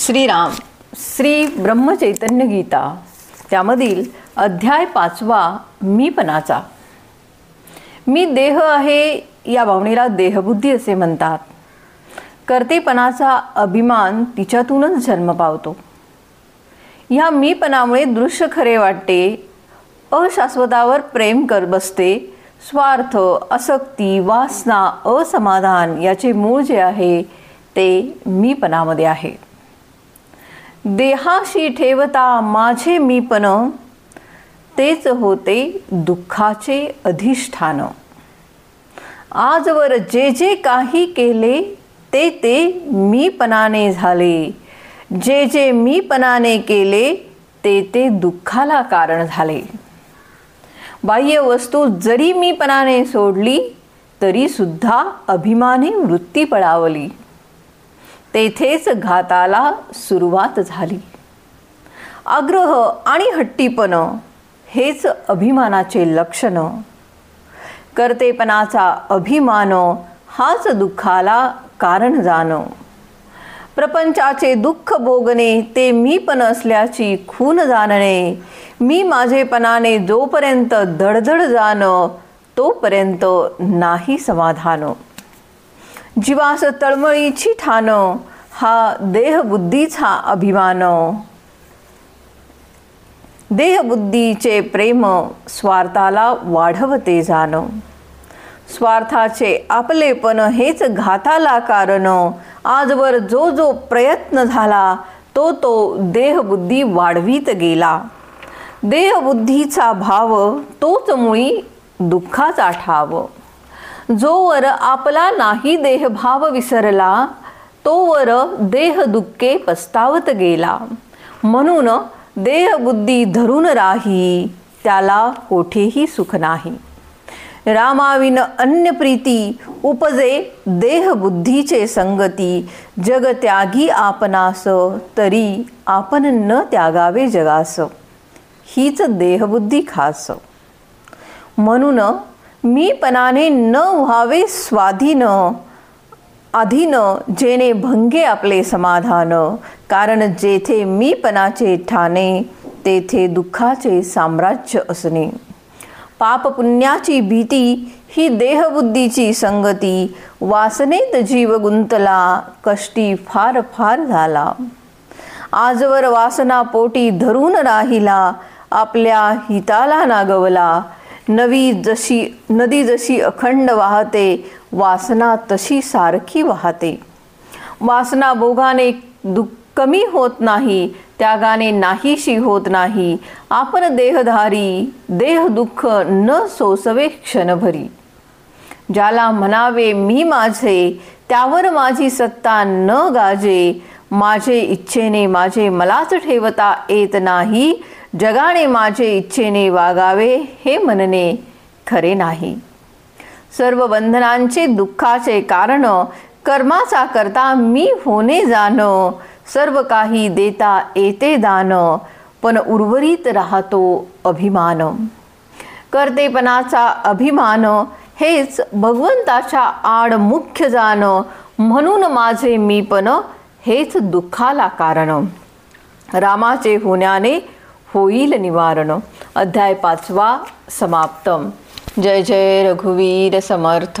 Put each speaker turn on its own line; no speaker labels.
श्रीराम श्री ब्रह्मचैतन्य गीता त्यामधील अध्याय 5 मीपणाचा। मी देह आहे या भावनेला देहबुद्धी असे म्हणतात। कर्तेपणाचा अभिमान तिच्यातूनच जन्म पावतो। या मीपणामुळे दृश्य खरे वाटते, अशाश्वतावर प्रेम कर बसते। स्वार्थ, आसक्ती, वासना, असमाधान याचे मूळ जे आहे ते मीपणामध्ये आहे। देहाशी ठेवता माझे मीपण, तेच होते दुःखाचे अधिष्ठान। आजवर जे जे काही केले ते ते मीपणाने झाले। जे जे मीपणाने केले ते ते दुःखाला कारण झाले। बाह्य वस्तू जरी मीपणाने सोडली तरी सुद्धा अभिमानी वृत्ती पळावली। तेथेच घाताला सुरुवात झाली। आग्रह आणि हट्टीपण हेच अभिमानाचे लक्षण। कर्तेपणाचा अभिमान हाच दुःखाला कारण जाण। प्रपंचाचे दुःख भोगणे ते मीपण असल्याची खून जाणणे। मी माझेपणाने जोपर्यंत धडधड जाण तोपर्यंत नाही समाधान। जीवास तळमळीची ठाण हा देहबुद्धीचा अभिमान। देहबुद्धीचे प्रेम स्वार्थाला वाढवते जाण। स्वार्थाचे आपलेपण हेच घाताला कारण। आजवर जो जो प्रयत्न झाला तो तो देहबुद्धी वाढवीत गेला। देहबुद्धीचा भाव तोच मुळी दुःखाचा ठाव। जोवर आपला नाही देहभाव विसरला तोवर देह दुःखे पस्तावत गेला। म्हणून देहबुद्धी धरून राही त्याला कोठेही सुख नाही। रामाविन अन्य प्रीती उपजे देहबुद्धीचे संगती। जग त्यागी आपणास तरी आपण न त्यागावे जगास, हीच देहबुद्धी खास। म्हणून मीपणाने न व्हावे स्वाधीन, अधीन जेणे भंगे आपले समाधान। कारण जेथे मीपणाचे ठाणे तेथे दुःखाचे साम्राज्य असणे। पाप पुण्याची भीती ही देहबुद्धीची संगती। वासनेत जीव गुंतला कष्टी फार फार झाला। आजवर वासना पोटी धरून राहिला आपल्या हिताला नागवला। नदी जशी अखंड वाहते वासना तशी सारखी वाहते। वासना भोगाने कमी होत नाही, त्यागाने नाहीशी होत नाही। आपण देहधारी देह दुःख न सोसवे क्षणभरी। ज्याला म्हणावे मी माझे त्यावर माझी सत्ता न गाजे। माझे इच्छेने माझे मलाच ठेवता येत नाही। जगाने माझे इच्छेने वागावे हे म्हणणे खरे नाही। सर्व बंधनांचे दुःखाचे कारण कर्माचा करता मी होणे जाण। सर्व काही देता येते दान पण उर्वरित राहतो अभिमान। कर्तेपणाचा अभिमान हेच भगवंताच्या आड मुख्य जाण। म्हणून माझे मीपण हेच दुःखाला कारण। रामाचे होण्याने होईल निवारण। अध्याय 5 समाप्तम। जय जय रघुवीर समर्थ।